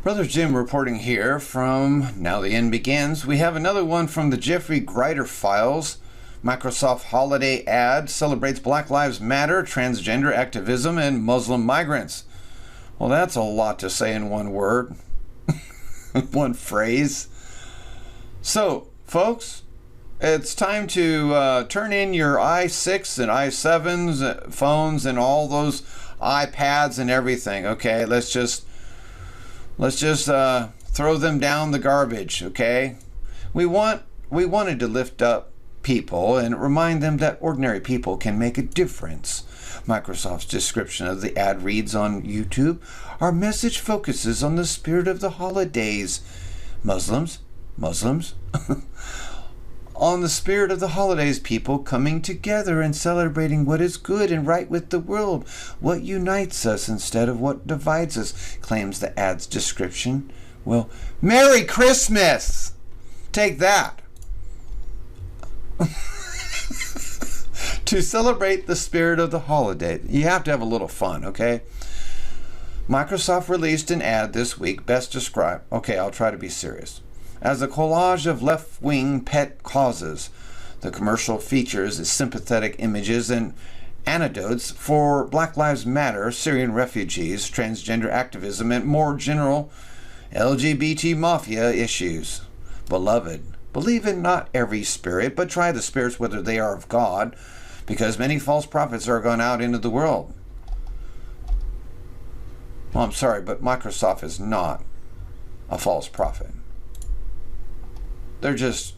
Brother Jim reporting here from Now the End Begins. We have another one from the Jeffrey Greider files. Microsoft holiday ad celebrates Black Lives Matter, transgender activism, and Muslim migrants. Well, that's a lot to say in one word, one phrase. So, folks, it's time to turn in your i6 and i7s phones and all those iPads and everything. Okay, let's just throw them down the garbage. Okay, we wanted to lift up people and remind them that ordinary people can make a difference. Microsoft's description of the ad reads on YouTube, our message focuses on the spirit of the holidays. Muslims, on the spirit of the holidays, people coming together and celebrating what is good and right with the world, what unites us instead of what divides us, claims the ad's description. Well, Merry Christmas! Take that. To celebrate the spirit of the holiday, you have to have a little fun, okay? Microsoft released an ad this week best described, okay, I'll try to be serious, as a collage of left-wing pet causes. The commercial features sympathetic images and anecdotes for Black Lives Matter, Syrian refugees, transgender activism, and more general LGBT mafia issues. Beloved, believe in not every spirit, but try the spirits whether they are of God, because many false prophets are gone out into the world. Well, I'm sorry, but Microsoft is not a false prophet. They're just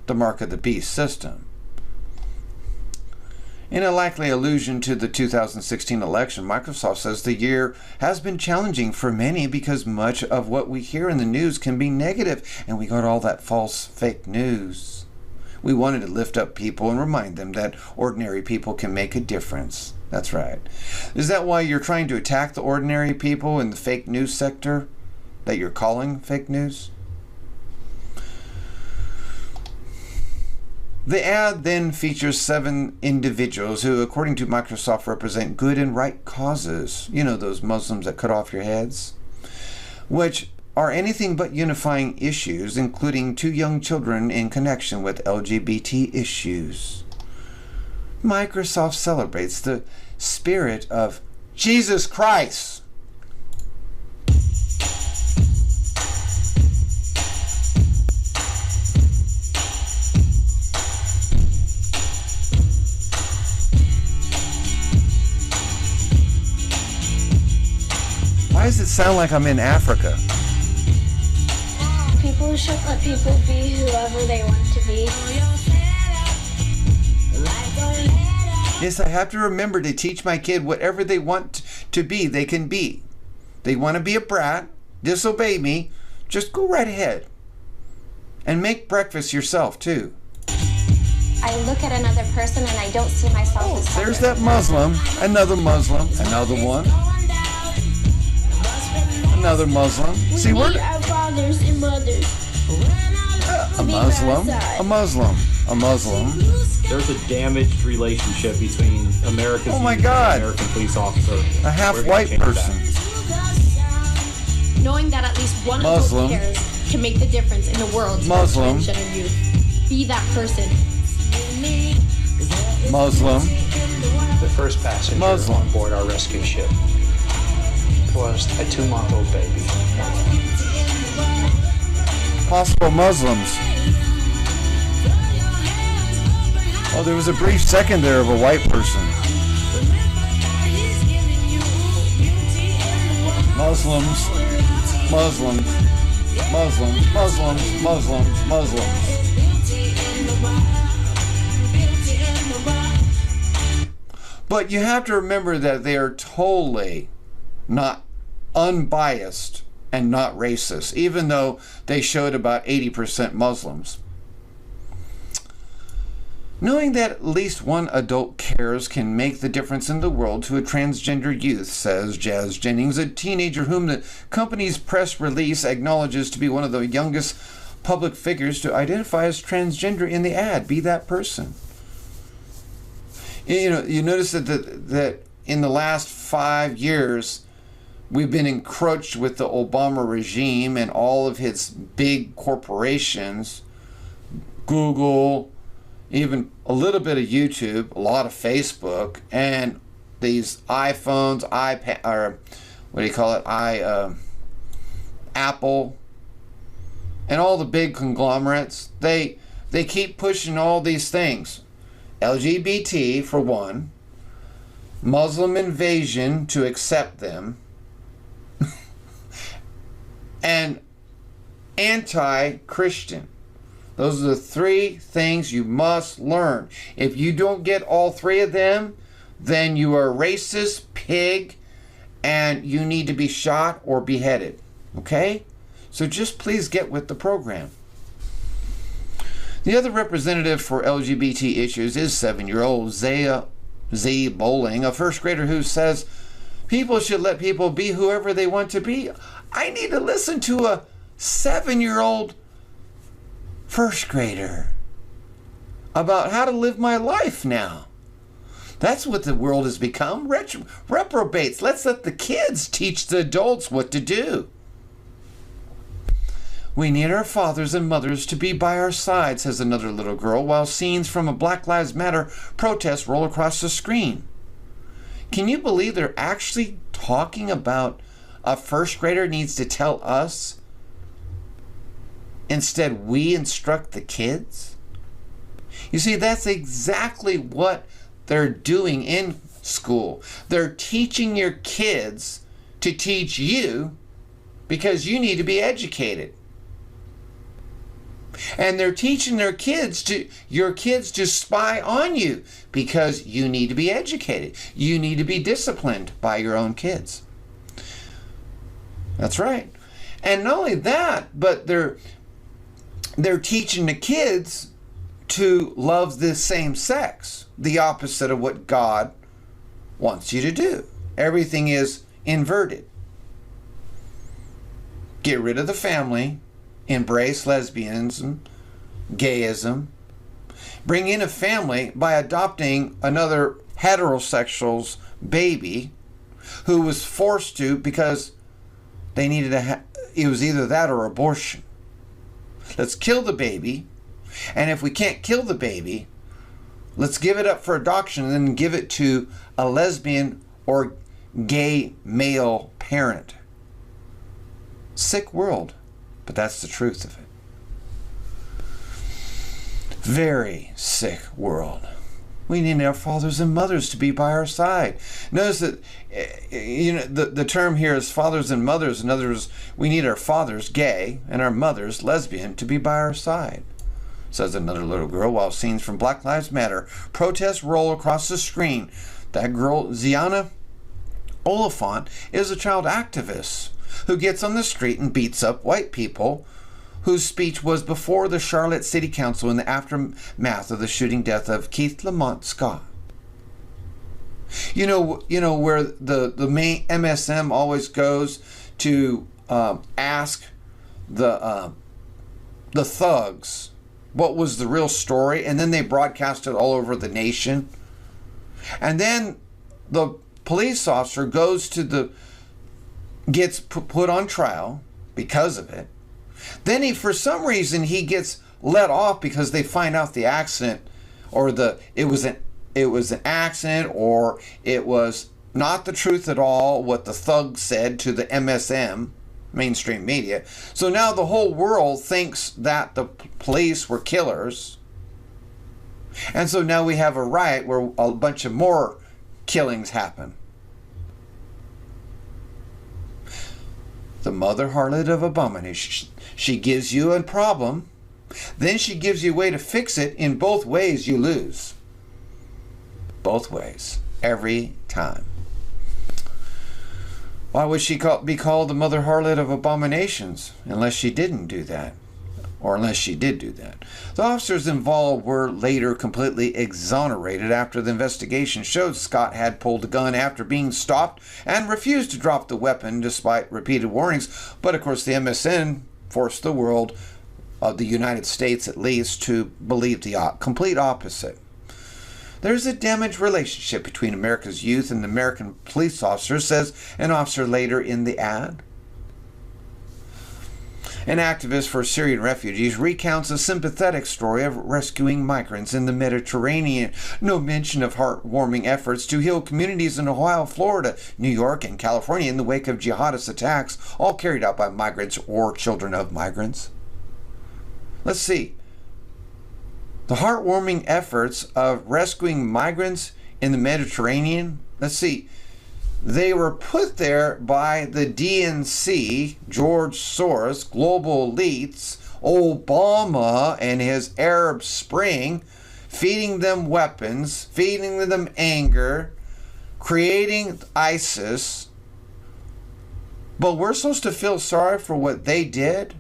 the mark of the beast system. In a likely allusion to the 2016 election, Microsoft says the year has been challenging for many because much of what we hear in the news can be negative, and we got all that false, fake news. We wanted to lift up people and remind them that ordinary people can make a difference. That's right. Is that why you're trying to attack the ordinary people in the fake news sector that you're calling fake news? The ad then features 7 individuals who, according to Microsoft, represent good and right causes. You know, those Muslims that cut off your heads? Which are anything but unifying issues, including 2 young children in connection with LGBT issues. Microsoft celebrates the spirit of Jesus Christ. Why does it sound like I'm in Africa? People should let people be whoever they want to be. Yes, I have to remember to teach my kid whatever they want to be, they can be. They want to be a brat, disobey me, just go right ahead. And make breakfast yourself, too. I look at another person and I don't see myself as there's that Muslim, another one. Another Muslim. See, we're our fathers and mothers. a Muslim. There's a damaged relationship between America's Oh my God. and American police officer. A half-white person. Knowing that at least one Muslim. of those pairs can make the difference in the world. Muslim. For transgender youth. Be that person. Muslim. The first passenger Muslim. on board our rescue ship was a 2-month-old baby. Possible Muslims. Oh, there was a brief second there of a white person. Muslims. But you have to remember that they are totally not unbiased and not racist, even though they showed about 80% Muslims. Knowing that at least one adult cares can make the difference in the world to a transgender youth, says Jazz Jennings, a teenager whom the company's press release acknowledges to be one of the youngest public figures to identify as transgender in the ad. Be that person. You know, you notice that in the last 5 years, We've been encroached with the Obama regime and all of his big corporations, Google, even a little bit of YouTube, a lot of Facebook, and these iPhones, iPad, or what do you call it, Apple, and all the big conglomerates. They keep pushing all these things. LGBT, for one, Muslim invasion to accept them, and anti-Christian. Those are the three things you must learn. If you don't get all three of them, then you are a racist pig and you need to be shot or beheaded. Okay? So just please get with the program. The other representative for LGBT issues is 7-year-old Z Bowling, a first grader who says people should let people be whoever they want to be. I need to listen to a 7-year-old first grader about how to live my life now. That's what the world has become. Reprobates. Let's let the kids teach the adults what to do. We need our fathers and mothers to be by our side, says another little girl, while scenes from a Black Lives Matter protest roll across the screen. Can you believe they're actually talking about a first grader needs to tell us? Instead, we instruct the kids? You see, that's exactly what they're doing in school. They're teaching your kids to teach you because you need to be educated. And they're teaching your kids to spy on you because you need to be educated. You need to be disciplined by your own kids. That's right. And not only that, but they're teaching the kids to love the same sex, the opposite of what God wants you to do. Everything is inverted. Get rid of the family, embrace lesbianism, gayism, bring in a family by adopting another heterosexual's baby who was forced to because they needed it was either that or abortion. Let's kill the baby, and if we can't kill the baby, let's give it up for adoption and then give it to a lesbian or gay male parent. Sick world, but that's the truth of it. Very sick world. We need our fathers and mothers to be by our side. Notice that the term here is fathers and mothers. In other words, we need our fathers, gay, and our mothers, lesbian, to be by our side, says another little girl, while scenes from Black Lives Matter protests roll across the screen. That girl, Ziana Oliphant, is a child activist who gets on the street and beats up white people, whose speech was before the Charlotte City Council in the aftermath of the shooting death of Keith Lamont Scott. You know where the main MSM always goes to ask the thugs what was the real story, and then they broadcast it all over the nation. And then the police officer gets put on trial because of it. Then for some reason he gets let off because they find out the accident, or it was an accident, or it was not the truth at all what the thug said to the MSM, mainstream media. So now the whole world thinks that the police were killers. And so now we have a riot where a bunch of more killings happen. The mother harlot of abomination. She gives you a problem, then she gives you a way to fix it. In both ways, you lose. Both ways. Every time. Why would she be called the mother harlot of abominations unless she didn't do that? Or unless she did do that. The officers involved were later completely exonerated after the investigation showed Scott had pulled a gun after being stopped and refused to drop the weapon despite repeated warnings. But of course the MSN forced the world, of the United States at least, to believe the complete opposite. There's a damaged relationship between America's youth and the American police officers, says an officer later in the ad. An activist for Syrian refugees recounts a sympathetic story of rescuing migrants in the Mediterranean. No mention of heartwarming efforts to heal communities in Ohio, Florida, New York, and California in the wake of jihadist attacks, all carried out by migrants or children of migrants. Let's see. The heartwarming efforts of rescuing migrants in the Mediterranean. Let's see. They were put there by the DNC, George Soros, global elites, Obama and his Arab Spring, feeding them weapons, feeding them anger, creating ISIS. But we're supposed to feel sorry for what they did?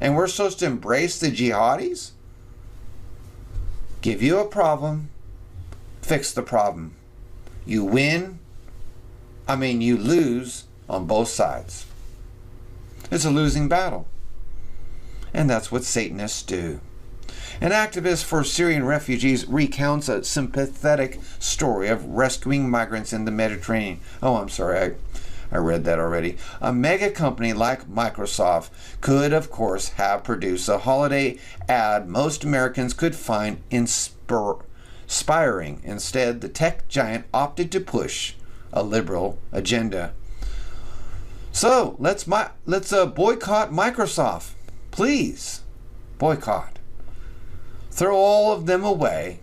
And we're supposed to embrace the jihadis? Give you a problem, fix the problem. You lose on both sides. It's a losing battle. And that's what Satanists do. An activist for Syrian refugees recounts a sympathetic story of rescuing migrants in the Mediterranean. Oh, I'm sorry, I read that already. A mega company like Microsoft could, of course, have produced a holiday ad most Americans could find inspiring. Instead, the tech giant opted to push a liberal agenda. So let's boycott Microsoft. Please, boycott. Throw all of them away.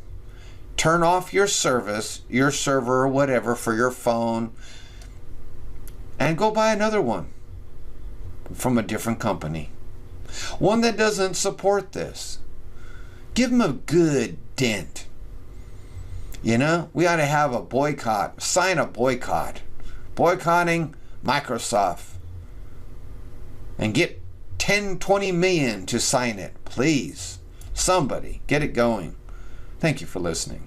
Turn off your service, your server, or whatever for your phone, and go buy another one from a different company. One that doesn't support this. Give them a good dent. You know, we ought to have a boycott, sign a boycott. Boycotting Microsoft. And get 10, 20 million to sign it, please. Somebody, get it going. Thank you for listening.